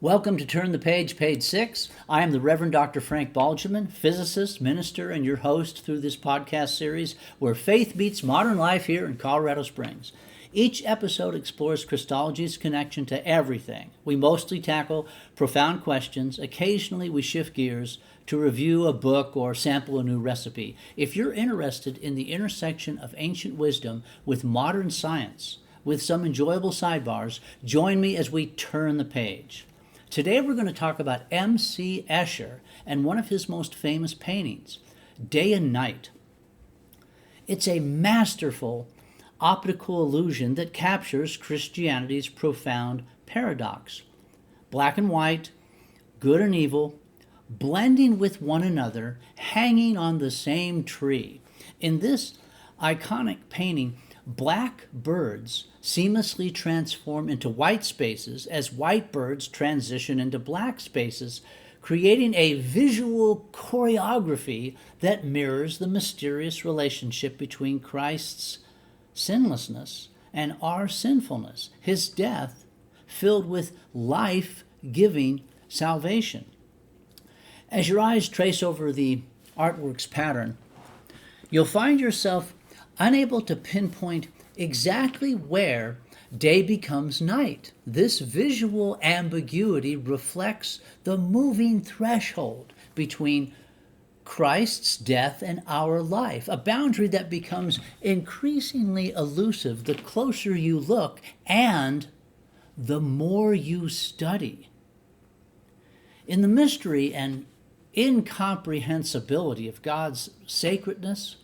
Welcome to Turn the Page, page 6. I am the Reverend Dr. Frank Balgeman, physicist, minister, and your host through this podcast series where faith meets modern life here in Colorado Springs. Each episode explores Christology's connection to everything. We mostly tackle profound questions. Occasionally we shift gears to review a book or sample a new recipe. If you're interested in the intersection of ancient wisdom with modern science, with some enjoyable sidebars, join me as we turn the page. Today we're going to talk about M.C. Escher and one of his most famous paintings, Day and Night. It's a masterful optical illusion that captures Christianity's profound paradox. Black and white, good and evil, blending with one another, hanging on the same tree. In this iconic painting, black birds seamlessly transform into white spaces as white birds transition into black spaces, creating a visual choreography that mirrors the mysterious relationship between Christ's sinlessness and our sinfulness, his death filled with life-giving salvation. As your eyes trace over the artwork's pattern, you'll find yourself unable to pinpoint exactly where day becomes night. This visual ambiguity reflects the moving threshold between Christ's death and our life, a boundary that becomes increasingly elusive the closer you look and the more you study. In the mystery and incomprehensibility of God's sacredness,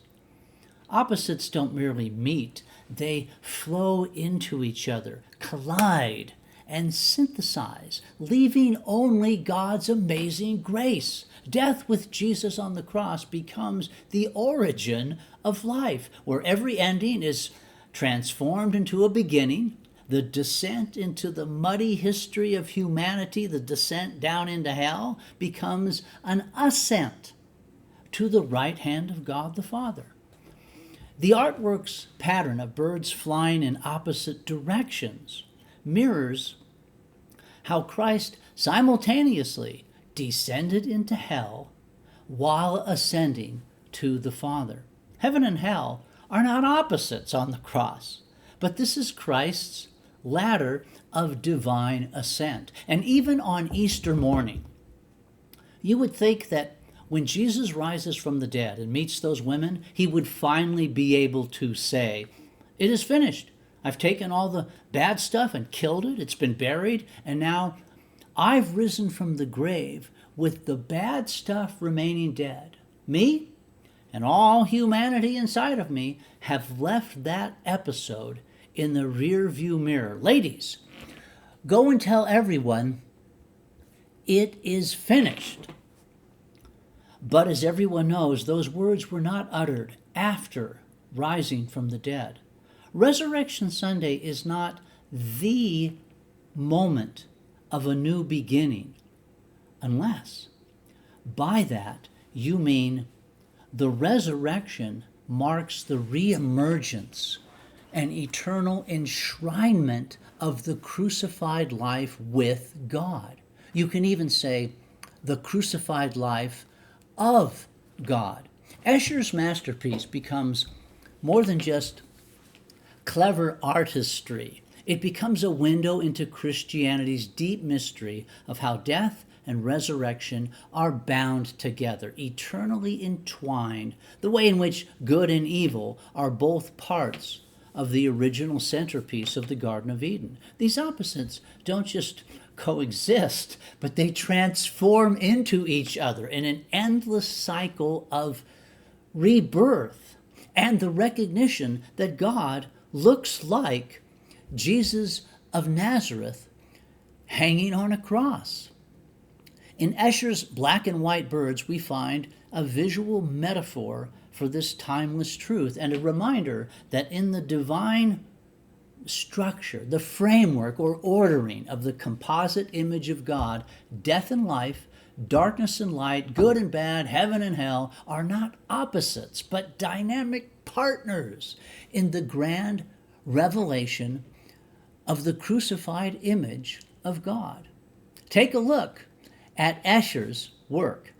opposites don't merely meet, they flow into each other, collide, and synthesize, leaving only God's amazing grace. Death with Jesus on the cross becomes the origin of life, where every ending is transformed into a beginning. The descent into the muddy history of humanity, the descent down into hell, becomes an ascent to the right hand of God the Father. The artwork's pattern of birds flying in opposite directions mirrors how Christ simultaneously descended into hell while ascending to the Father. Heaven and hell are not opposites on the cross, but this is Christ's ladder of divine ascent. And even on Easter morning, you would think that when Jesus rises from the dead and meets those women, he would finally be able to say, "It is finished. I've taken all the bad stuff and killed it. It's been buried. And now I've risen from the grave with the bad stuff remaining dead. Me and all humanity inside of me have left that episode in the rear view mirror. Ladies, go and tell everyone it is finished." But as everyone knows, those words were not uttered after rising from the dead. Resurrection Sunday is not the moment of a new beginning, unless by that you mean the resurrection marks the reemergence and eternal enshrinement of the crucified life with God. You can even say the crucified life of God. Escher's masterpiece becomes more than just clever artistry. It becomes a window into Christianity's deep mystery of how death and resurrection are bound together, eternally entwined, the way in which good and evil are both parts of the original centerpiece of the Garden of Eden. These opposites don't just coexist, but they transform into each other in an endless cycle of rebirth and the recognition that God looks like Jesus of Nazareth hanging on a cross. In Escher's black and white birds, we find a visual metaphor for this timeless truth and a reminder that in the divine structure, the framework or ordering of the composite image of God, death and life, darkness and light, good and bad, heaven and hell are not opposites, but dynamic partners in the grand revelation of the crucified image of God. Take a look at Escher's work.